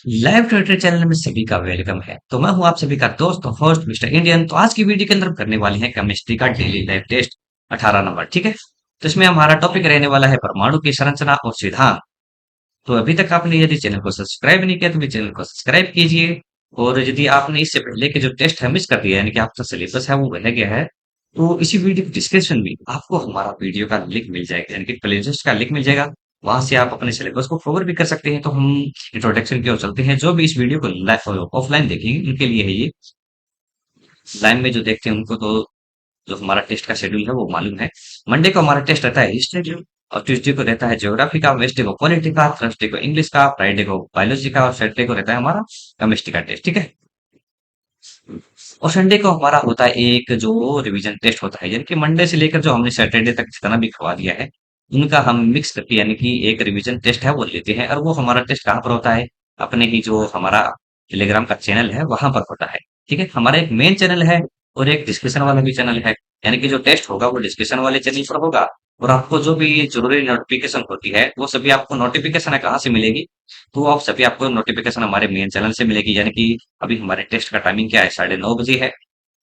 Live Twitter channel में सभी का वेलकम है। तो मैं हूं आप सभी का दोस्त होस्ट मिस्टर इंडियन। तो आज की वीडियो के अंदर हम करने वाले हैं केमिस्ट्री का डेली लाइव टेस्ट 18 नंबर। ठीक है, तो इसमें हमारा टॉपिक रहने वाला है परमाणु की संरचना और सिद्धांत। तो अभी तक आपने यदि चैनल को सब्सक्राइब नहीं किया तो भी चैनल को सब्सक्राइब कीजिए। और यदि आपने इससे पहले के जो टेस्ट है मिस कर दिया, यानी कि आपका सिलेबस है वो रह गया है, तो इसी वीडियो के डिस्क्रिप्शन में आपको हमारा वीडियो का लिंक मिल जाएगा, यानी कि प्लेलिस्ट का लिंक मिल जाएगा। वहां से आप अपने सिलेबस को कवर भी कर सकते हैं। तो हम इंट्रोडक्शन की ओर चलते हैं। जो भी इस वीडियो को ऑफलाइन देखेंगे उनके लिए है ये। लाइन में जो देखते हैं उनको तो जो हमारा टेस्ट का शेड्यूल है वो मालूम है। मंडे को हमारा टेस्ट रहता है हिस्ट्री, और ट्यूसडे को रहता है ज्योग्राफी का, वेडनेसडे को पॉलिटी का, थर्सडे को इंग्लिश का, फ्राइडे को बायोलॉजी का, और सैटरडे को रहता है हमारा केमिस्ट्री का टेस्ट। ठीक है, और संडे को हमारा होता है एक जो रिवीजन टेस्ट होता है, यानी कि मंडे से लेकर जो हमने सैटरडे तक जितना भी करवा दिया है उनका हम मिक्स करके, यानी कि एक रिवीजन टेस्ट है वो लेते हैं। और वो हमारा टेस्ट कहाँ पर होता है? अपने ही जो हमारा टेलीग्राम का चैनल है वहां पर होता है। ठीक है, हमारा एक मेन चैनल है और एक डिस्कशन वाला भी चैनल है। यानी कि जो टेस्ट होगा वो डिस्कशन वाले चैनल पर होगा, और आपको जो भी जरूरी नोटिफिकेशन होती है वो सभी आपको नोटिफिकेशन है कहाँ से मिलेगी? तो आप सभी आपको नोटिफिकेशन हमारे मेन चैनल से मिलेगी। यानी कि अभी हमारे टेस्ट का टाइमिंग क्या है? 9:30 है।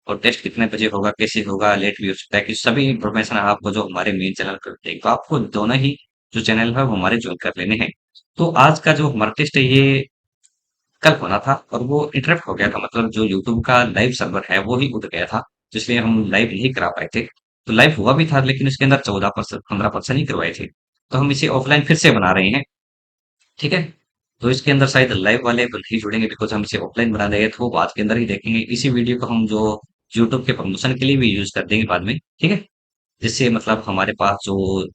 और टेस्ट कितने बजे होगा, कैसे होगा, लेट भी हो सकता है, कि सभी इंफॉर्मेशन आपको जो हमारे मेन चैनल पर मिलेगी। तो आपको दोनों ही जो चैनल है वो हमारे ज्वाइन कर लेने हैं। तो आज का जो हमारा टेस्ट है ये कल होना था और वो इंटरप्ट हो गया था। मतलब जो यूट्यूब का लाइव सर्वर है वो ही उठ गया था, जिसलिए हम लाइव नहीं करा पाए थे। तो लाइव हुआ भी था लेकिन उसके अंदर 14% 15% ही करवाए थे। तो हम इसे ऑफलाइन फिर से बना रहे हैं। ठीक है, तो इसके अंदर शायद लाइव वाले तो नहीं जुड़ेंगे, बिकॉज हम इसे ऑफलाइन बना देंगे तो वो बाद के अंदर ही देखेंगे। इसी वीडियो को हम जो यूट्यूब के प्रमोशन के लिए भी यूज कर देंगे बाद में। ठीक है, जिससे मतलब हमारे पास जो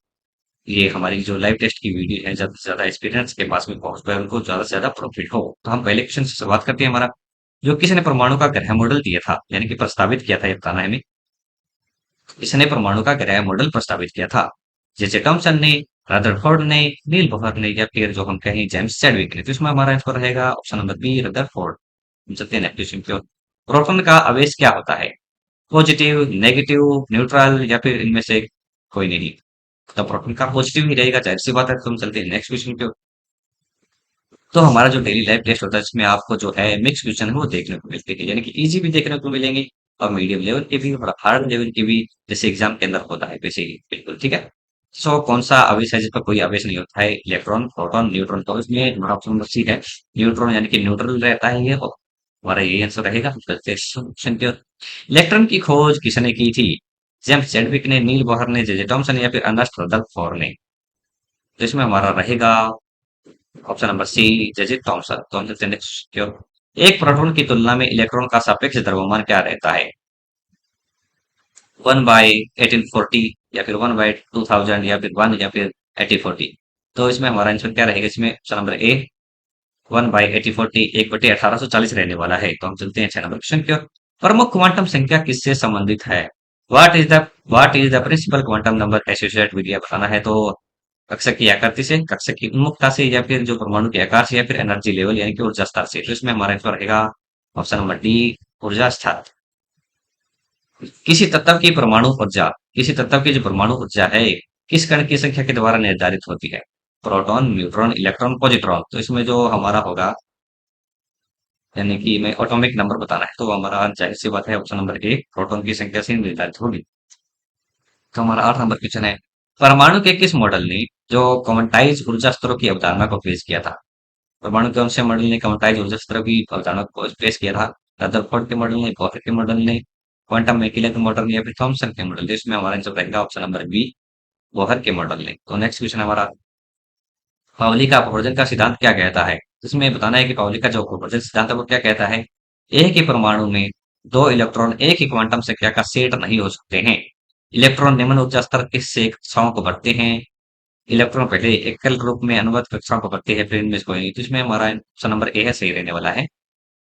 ये हमारी जो लाइव टेस्ट की वीडियो है ज्यादा से ज्यादा एक्सपीरियंस के पास में पहुंच पाए, उनको ज्यादा से ज्यादा प्रॉफिट हो। तो हम पहले क्वेश्चन से शुरुआत करते हैं। हमारा जो किसी ने परमाणु का ग्रह मॉडल दिया था, यानी कि प्रस्तावित किया था, ये बताना है हमें इसने परमाणु का ग्रह मॉडल प्रस्तावित किया था। जैसे थॉमसन ने, रदरफोर्ड ने, नील बोहर ने, या फिर जो हम कहें जेम्स चैडविक ने। तो इसमें हमारा आंसर रहेगा ऑप्शन नंबर बी, रदरफोर्ड। हम चलते हैं नेक्स्ट क्वेश्चन की ओर। प्रोटॉन का आवेश क्या होता है? पॉजिटिव, नेगेटिव, न्यूट्रल, या फिर इनमें से कोई नहीं? तो प्रोटॉन का पॉजिटिव ही रहेगा, जाहिर सी बात है। तो हम चलते हैं नेक्स्ट क्वेश्चन की ओर। तो हमारा जो डेली लाइफ टेस्ट होता है इसमें आपको जो है मिक्स क्वेश्चन है वो देखने को मिलते हैं, यानी कि इजी भी देखने को मिलेंगे और मीडियम लेवल के भी और हार्ड लेवल के भी, जैसे एग्जाम के अंदर होता है वैसे ही बिल्कुल। ठीक है, सो कौन सा आवेश है जिसका कोई आवेश नहीं होता है? Electron, proton, neutron. तो इसमें हमारा ऑप्शन नंबर सी है, न्यूट्रॉन, यानी कि न्यूट्रल रहता है ये। और हमारा यही आंसर रहेगा। क्वेश्चन के इलेक्ट्रॉन की खोज किसने की थी? जेम्स चैडविक ने, नील बोहर ने, जे जे थॉमसन, या फिर अर्नेस्ट रदरफोर्ड ने? तो इसमें हमारा रहेगा ऑप्शन नंबर सी, जजित थॉमसन। तो हम चलते हैं नेक्स्ट की ओर। एक प्रोटॉन की तुलना में इलेक्ट्रॉन का सापेक्ष द्रव्यमान क्या रहता है? 1/1840, या फिर 1/2000, या फिर 1, या फिर 8040? तो इसमें हमारा आंसर क्या रहेगा? इसमें ऑप्शन नंबर ए, 1/8040, 1/1840 रहने वाला है। तो हम चलते हैं 6 नंबर क्वेश्चन की ओर। प्रमुख क्वांटम संख्या किससे संबंधित है? What is the principal quantum number associate with? बताना है तो कक्षा की आकृति से, कक्षा की उन्मुखता से, या फिर जो परमाणु के आकार से, या फिर एनर्जी लेवल यानी कि ऊर्जा स्तर से? तो इसमें हमारा आंसर रहेगा ऑप्शन नंबर डी, ऊर्जा स्तर। किसी तत्व की परमाणु ऊर्जा, किसी तत्व की जो परमाणु ऊर्जा है किस कण की संख्या के द्वारा निर्धारित होती है? Proton, neutron, electron, positron? तो इसमें जो हमारा होगा, यानी कि मैं ऑटोमिक नंबर बताना है, तो हमारा जाहिर सी बात है ऑप्शन नंबर ए, प्रोटॉन की संख्या से निर्धारित होगी। तो हमारा 8 नंबर क्वेश्चन है, परमाणु के किस मॉडल ने जो क्वांटाइज ऊर्जा स्तरों की अवधारणा को पेश किया था? परमाणु के अंश मॉडल ने क्वांटाइज ऊर्जा स्तर की अवधारणा को पेश किया था। रदरफोर्ड के मॉडल ने, बोहर के मॉडल ने, क्वांटम मैकेनिकल के मॉडल ने, या फिर थॉमसन के मॉडल ने? इसमें हमारा आंसर रहेगा ऑप्शन नंबर बी, बोहर के मॉडल ने। तो नेक्स्ट क्वेश्चन हमारा, पावली का अपवर्जन का सिद्धांत क्या कहता है? इसमें बताना है कि पावली का जो अपवर्जन सिद्धांत है वो क्या कहता है? एक ही परमाणु में दो इलेक्ट्रॉन एक ही क्वांटम संख्या का सेट नहीं हो सकते हैं। इलेक्ट्रॉन निम्न ऊर्जा स्तर से कक्षाओं को बढ़ते हैं। इलेक्ट्रॉन पहले एकल रूप में अनुबद्ध कक्षाओं को बढ़ते हैं, फिर इनमें से कोई नहीं। तो इसमें हमारा ऑप्शन नंबर ए है, सही रहने वाला है।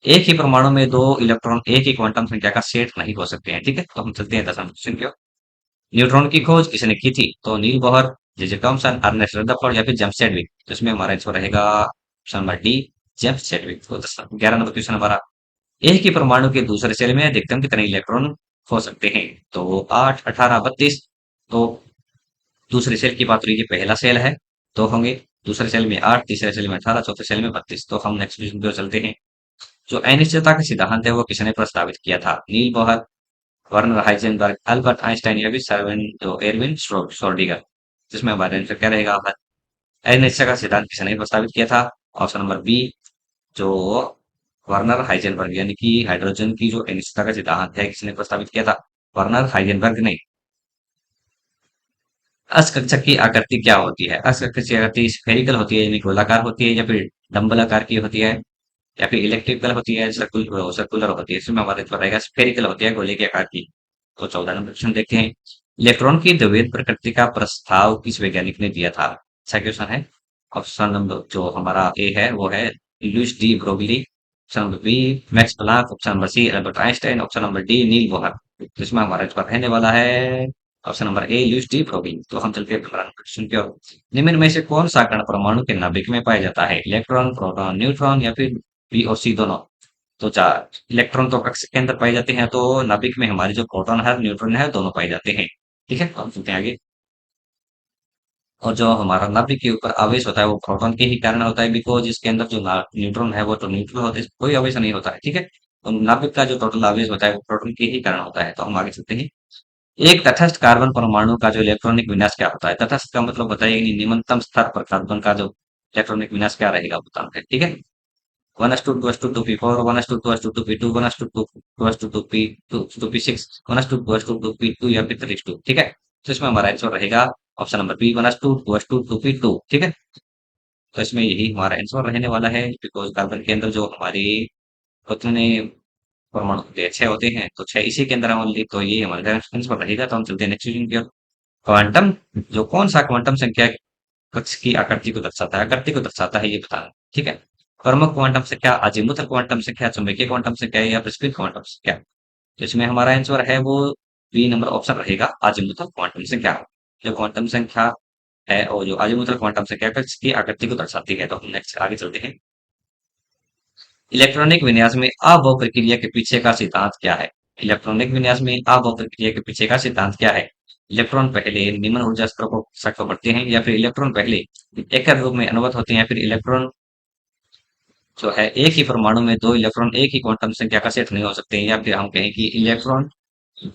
एक ही परमाणु में दो इलेक्ट्रॉन एक ही क्वांटम संख्या का सेट नहीं हो सकते हैं। ठीक है, तो हम चलते हैं 10वें क्वेश्चन की ओर। न्यूट्रॉन की खोज किसने की थी? तो Niels Bohr, J Thomson, Ernest Rutherford, या फिर जेम्स चैडविक? तो इसमें हमारा आंसर रहेगा option number D, James Chadwick. तो 11 नंबर क्वेश्चन हमारा, एक ही परमाणु के दूसरे सेल में अधिकतम कितने इलेक्ट्रॉन हो सकते हैं? तो 8, 18, 32। तो दूसरे सेल की बात रही है, पहला सेल है, 2 होंगे। दूसरे सेल में 8, तीसरे सेल में 18, चौथे सेल में 32। तो हम नेक्स्ट क्वेश्चन की ओर चलते हैं। जो अनिश्चितता का सिद्धांत है वो किसने प्रस्तावित किया था? Niels Bohr, Werner Heisenberg, Albert Einstein या फिर जो एरविन श्रोडिंगर। जिसमें हमारा आंसर क्या रहेगा? अनिश्चितता का सिद्धांत किसने प्रस्तावित किया था? ऑप्शन नंबर बी, जो वर्नर हाइजेनबर्ग, यानी कि हाइड्रोजन की जो अनिश्चितता का सिद्धांत है किसने प्रस्तावित किया था? वर्नर हाइजेनबर्ग ने। असकक्षक की आकृति क्या होती है? असकक्षक की आकृति स्फेरिकल होती है, यानी गोलाकार होती है, या फिर डंबल आकार की होती है, या फिर इलेक्ट्रिकल होती है, सर्कुलर होती है। इसमें हमारे पास रहेगा स्फेरिकल होती है, गोले के आकार की। तो 14 नंबर क्वेश्चन देखते हैं। इलेक्ट्रॉन की द्रव्यता प्रकृति का प्रस्ताव किस वैज्ञानिक ने दिया था? अच्छा क्वेश्चन है। ऑप्शन नंबर जो हमारा ए है वो है Louis de Broglie, option number B Max Planck, option number C Albert Einstein, option number D Niels Bohr. तो इसमें हमारा इस पर रहने वाला है option number A Louis de Broglie. तो हम चलते हैं क्वेश्चन की ओर। निम्न में से कौन सा कण परमाणु के नाभिक में पाया जाता है? इलेक्ट्रॉन, प्रोटॉन, न्यूट्रॉन या फिर बी और सी दोनों? तो चार इलेक्ट्रॉन तो कक्षा के अंदर पाए जाते हैं, तो नाभिक में हमारे जो प्रोटॉन है न्यूट्रॉन है दोनों पाए जाते हैं। ठीक है, हम चलते हैं आगे। और जो हमारा नाभिक के ऊपर आवेश होता है वो प्रोटॉन के ही कारण होता है, बिकॉज इसके अंदर जो न्यूट्रॉन है वो तो न्यूट्रल होता है, कोई आवेश नहीं होता है। ठीक है, तो नाभिक का जो टोटल आवेश होता है वो प्रोटॉन के ही कारण होता है। तो हम आगे चलते हैं। एक तटस्थ कार्बन परमाणु का जो इलेक्ट्रॉनिक विन्यास क्या होता है? तटस्थ का मतलब बताइए कि निम्नतम स्तर पर कार्बन का जो इलेक्ट्रॉनिक विन्यास क्या रहेगा बताना है। ठीक है, 1s2 2s2 2p4 1s2 2s2 2p2 1s2 2s2 2p2 2p6 1s2 2s2 2p2 या फिर 3s2। ठीक है, तो इसमें हमारा आंसर रहेगा option number B 1s2 2s2 2p2। ठीक है, तो इसमें यही हमारा आंसर रहने वाला है, बिकॉज कार्बन के अंदर जो हमारी उतने परमाणु होते हैं 6 होते हैं, तो 6 इसी के अंदर ओनली, तो ये हमारा आंसर रहेगा। तो हम चलते हैं नेक्स्ट क्वेश्चन की ओर। क्वांटम, जो कौन सा क्वांटम संख्या कक्ष की आकृति को दर्शाता है? आकृति को दर्शाता है ये बताना। ठीक है, कर्मक क्वांटम संख्या, अजीमुथल क्वांटम संख्या, चुंबकीय क्वांटम संख्या या फिर स्पिन क्वांटम संख्या? तो इसमें हमारा आंसर है वो बी नंबर ऑप्शन रहेगा, अजीमुथल क्वांटम संख्या। जो क्वांटम संख्या है और जो अजीमुथल क्वांटम संख्या कक्ष की आकृति को दर्शाती है। तो हम नेक्स्ट आगे चलते हैं। इलेक्ट्रॉनिक विन्यास में अभव प्रक्रिया के पीछे का सिद्धांत क्या है? इलेक्ट्रॉनिक विन्यास में अभव प्रक्रिया के पीछे का सिद्धांत क्या है? इलेक्ट्रॉन पहले निम्न ऊर्जा स्तर को बढ़ते हैं, या फिर इलेक्ट्रॉन पहले एकल रूप में अनुवत होते हैं, या फिर इलेक्ट्रॉन जो है एक ही परमाणु में दो इलेक्ट्रॉन एक ही क्वांटम संख्या का सेट नहीं हो सकते हैं, या फिर हम कहें कि इलेक्ट्रॉन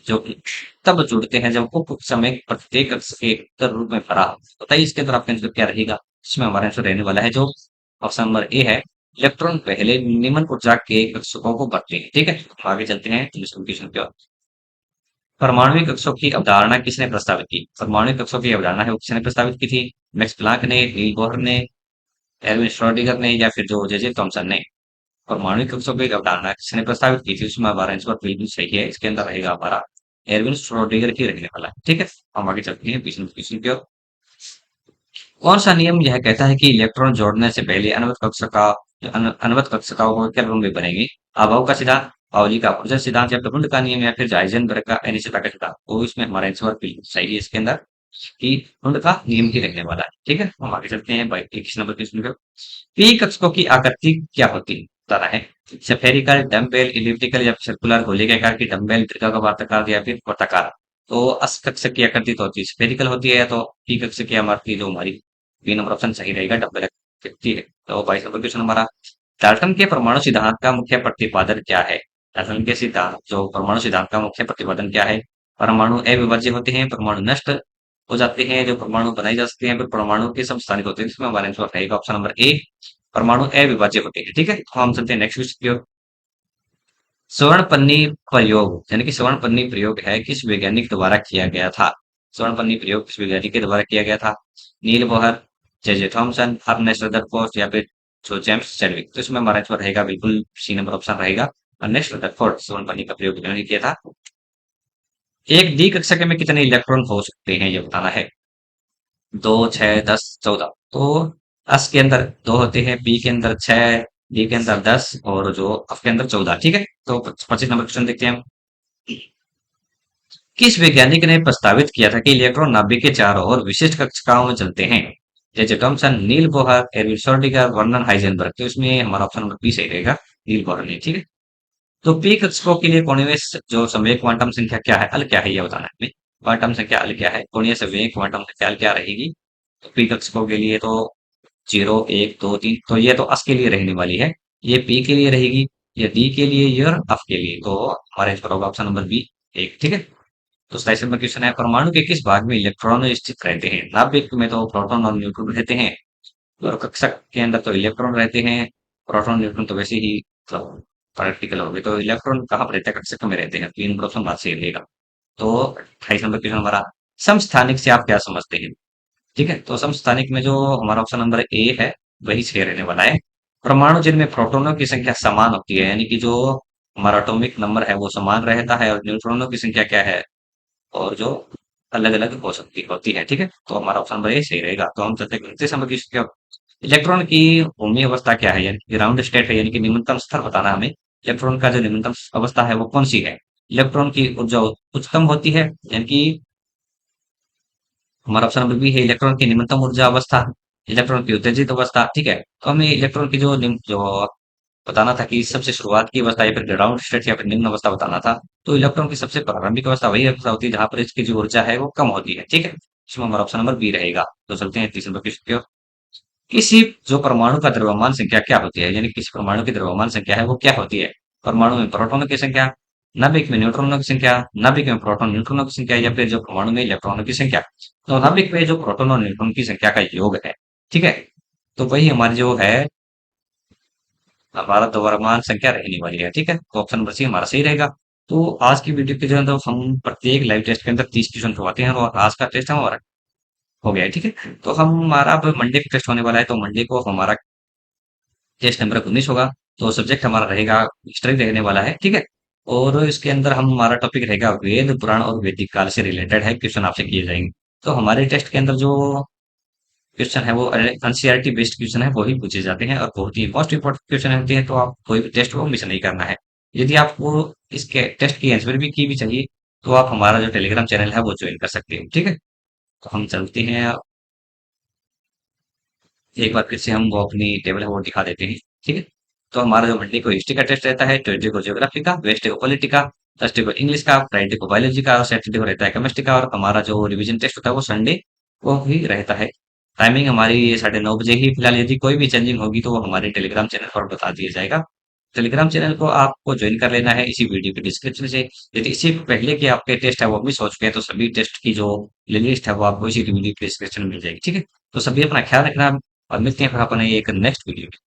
जो कि तब जुड़ते हैं जब उप समय प्रत्येक कक्ष के उत्तर रूप में भरा हो। बताइए इसके अंदर आपका आंसर क्या रहेगा? इसमें हमारा आंसर रहने वाला है जो ऑप्शन नंबर ए है, इलेक्ट्रॉन पहले निम्न ऊर्जा के कक्षकों को भरते हैं। ठीक है, तो आगे चलते हैं क्वेश्चन की ओर। परमाणु कक्षों की अवधारणा किसने प्रस्तावित की? परमाणु कक्षों की अवधारणा है वो किसने प्रस्तावित की थी? मैक्स प्लांक ने, नील बोहर ने, एरविन श्रोडिंगर ने या फिर जो जे थॉमसन ने? परमाणु कक्षों की अवधारणा किसने प्रस्तावित की थी? उसमें हमारा आंसर बिल्कुल सही है, इसके अंदर रहेगा हमारा एरविन श्रोडिंगर ही रहने वाला है। ठीक है, हम आगे चलते हैं क्वेश्चन की ओर। कौन सा नियम यह कहता है कि इलेक्ट्रॉन जोड़ने से पहले अनुवत कक्षकाओं को क्या रूप में बनेगी? अभाव का सिद्धांत, पाउली का ऊर्जा सिद्धांत या प्रबंध का नियम या फिर हाइजेनबर्ग का अनिश्चितता का सिद्धांत? तो इसमें हमारा आंसर बिल्कुल सही है, इसके अंदर कि ठंड का नियम ही रहने वाला है। ठीक है, हम आगे चलते हैं भाई 21 नंबर क्वेश्चन पे। पी कक्षकों की आकृति क्या होती है बताना है? स्फेरिकल, डम्बेल, इलिप्टिकल या फिर सर्कुलर, गोले के आकार की, डम्बेल, वर्गाकार या फिर वर्ताकार? तो अस कक्षक की आकृति तो होती है स्फेरिकल होती है, तो पी कक्षक की आकृति जो हमारी बी नंबर ऑप्शन सही रहेगा, डम्बेल आकृति है। तो 22 नंबर क्वेश्चन हमारा, डाल्टन के परमाणु सिद्धांत का मुख्य प्रतिपादन क्या है? डाल्टन के सिद्धांत जो परमाणु सिद्धांत का मुख्य प्रतिपादन क्या है? परमाणु अविभाज्य होते हैं, परमाणु नष्ट हो जाते हैं, जो परमाणु बनाए जा सकते हैं, फिर परमाणु के समस्थानिक होते हैं। इसमें हमारा आंसर रहेगा ऑप्शन नंबर ए, परमाणु अविभाज्य होते हैं। ठीक है, तो हम चलते हैं नेक्स्ट क्वेश्चन की ओर। स्वर्णपन्नी प्रयोग, यानी कि स्वर्णपन्नी प्रयोग है किस वैज्ञानिक द्वारा किया गया था? स्वर्णपन्नी प्रयोग किस वैज्ञानिक के द्वारा किया गया था? Niels Bohr, J Thomson, Ernest Rutherford या फिर जो जेम्स चैडविक? तो इसमें हमारा आंसर रहेगा बिल्कुल सी नंबर ऑप्शन रहेगा, अर्नेस्ट रदरफोर्ड। स्वर्णपन्नी का प्रयोग किन्होंने किया था। एक डी कक्षक में कितने इलेक्ट्रॉन हो सकते हैं ये बताना है? 2, 6, 10, 14। तो एस के अंदर 2 होते हैं, पी के अंदर 6, डी के अंदर 10 और जो एफ के अंदर 14। ठीक है, तो 25 नंबर क्वेश्चन देखते हैं हम। किस वैज्ञानिक ने प्रस्तावित किया था कि इलेक्ट्रॉन नाभिक के चारों ओर विशिष्ट कक्षाओं में चलते हैं? जैसे Thomson, Niels Bohr, Erwin Schrodinger, Werner Heisenberg? तो इसमें हमारा ऑप्शन नंबर बी सही रहेगा, नील बोहर ने। ठीक है, तो पी कक्षकों के लिए कोणीय जो संवेग क्वांटम संख्या क्या है, अल क्या है, ये बताना है हमें। क्वांटम संख्या अल क्या है, कोणीय संवेग क्वांटम संख्या अल क्या रहेगी? तो पी कक्षकों के लिए तो जीरो, एक, दो, तीन, तो ये तो अस के लिए रहने वाली है। ये पी के लिए रहेगी, ये डी के लिए, ये और एफ के लिए। तो हमारा आंसर होगा ऑप्शन नंबर बी, एक। ठीक है। तो 27 नंबर क्वेश्चन है, परमाणु के किस भाग में इलेक्ट्रॉन स्थित रहते हैं? नाभिक में तो प्रोटॉन और न्यूट्रॉन रहते हैं, और कक्षक के अंदर तो इलेक्ट्रॉन रहते हैं। प्रोटॉन न्यूट्रॉन तो वैसे ही मतलब प्रैक्टिकल हो गए, तो इलेक्ट्रॉन कहाँ पर रहते हैं? कक्षक में रहते हैं। तीन नंबर ऑप्शन बात सही रहेगा। तो 28 नंबर क्वेश्चन हमारा, समस्थानिक से आप क्या समझते हैं? ठीक है, तो समस्थानिक में जो हमारा ऑप्शन नंबर ए है, वही सही रहने वाला है। परमाणु जिनमें प्रोटॉनों की संख्या समान होती है, यानी कि जो हमारा एटॉमिक नंबर है वो समान रहता है, और न्यूट्रॉनों की संख्या क्या है, और जो अलग अलग हो सकती होती है। ठीक है, तो हमारा ऑप्शन नंबर ए सही रहेगा। तो हम चलते हैं 29 नंबर की, इलेक्ट्रॉन की भूमि अवस्था क्या है, यानी कि ग्राउंड स्टेट है, यानी कि निम्नतम स्तर बताना है हमें। इलेक्ट्रॉन का जो निम्नतम अवस्था है वो कौन सी है? इलेक्ट्रॉन की ऊर्जा उच्चतम होती है, यानी कि हमारा ऑप्शन नंबर बी है, इलेक्ट्रॉन की निम्नतम ऊर्जा अवस्था, इलेक्ट्रॉन की उत्तेजित अवस्था। ठीक है, तो हमें इलेक्ट्रॉन की जो बताना था कि सबसे शुरुआत की अवस्था या फिर ग्राउंड स्टेट या फिर निम्न अवस्था बताना था। तो इलेक्ट्रॉन की सबसे प्रारंभिक अवस्था वही अवस्था होती है जहां पर इसकी जो ऊर्जा है वो कम होती है। ठीक है, इसमें हमारा ऑप्शन नंबर बी रहेगा। तो चलते हैं तीसरे नंबर क्वेश्चन की ओर। किसी जो परमाणु का द्रव्यमान संख्या क्या होती है, यानी किसी परमाणु की द्रव्यमान संख्या है वो क्या होती है? परमाणु में प्रोटॉनों की संख्या, नाभिक में न्यूट्रॉनों की संख्या, नाभिक में प्रोटॉन न्यूट्रॉनों की संख्या, या फिर जो परमाणु में इलेक्ट्रॉनों की संख्या। तो नाभिक में जो प्रोटॉन और न्यूट्रॉन की संख्या का योग है। ठीक है, तो वही हमारी जो है हमारा द्रव्यमान संख्या रहने वाली है। ठीक है, तो ऑप्शन नंबर सी हमारा सही रहेगा। तो आज की वीडियो के जो है तो हम प्रत्येक लाइव टेस्ट के अंदर 30 क्वेश्चन करवाते हैं, और आज का टेस्ट हमारा हो गया है। ठीक है, तो हमारा अब मंडे को टेस्ट होने वाला है, तो मंडे को हमारा टेस्ट नंबर 19 होगा। तो सब्जेक्ट हमारा रहेगा हिस्ट्री रहने वाला है। ठीक है, और इसके अंदर हमारा टॉपिक रहेगा वेद पुराण और वैदिक काल से रिलेटेड है, क्वेश्चन आपसे किए जाएंगे। तो हमारे टेस्ट के अंदर जो क्वेश्चन है वो एनसीईआरटी बेस्ड क्वेश्चन है, वो ही पूछे जाते हैं, और बहुत ही मोस्ट इंपॉर्टेंट क्वेश्चन होते हैं। तो आप कोई भी टेस्ट को मिस नहीं करना है। यदि आपको इसके टेस्ट की आंसर भी की भी चाहिए, तो आप हमारा जो टेलीग्राम चैनल है वो ज्वाइन कर सकते हैं। ठीक है, तो हम चलते हैं, एक बार फिर से हम वो अपनी टेबल है वो दिखा देते हैं। ठीक है, तो हमारा जो मंडे को हिस्ट्री का टेस्ट रहता है, ट्यूसडे को ज्योग्राफी का, वेडनेसडे को पॉलिटी का, थर्सडे को इंग्लिश का, फ्राइडे को बायोलॉजी का, और सैटरडे को रहता है केमिस्ट्री का, और हमारा जो रिवीजन टेस्ट होता है वो संडे को ही रहता है। टाइमिंग हमारी 9:30 ही। फिलहाल यदि कोई भी चेंजिंग होगी तो वो हमारे टेलीग्राम चैनल पर बता दिया जाएगा। टेलीग्राम चैनल को आपको ज्वाइन कर लेना है इसी वीडियो के डिस्क्रिप्शन से। यदि इससे पहले के आपके टेस्ट है वो मिस हो चुके हैं, तो सभी टेस्ट की जो लिस्ट है वो आपको इसी वीडियो के डिस्क्रिप्शन में मिल जाएगी। ठीक है, तो सभी अपना ख्याल रखना, और मिलते हैं फिर अपन एक नेक्स्ट वीडियो में।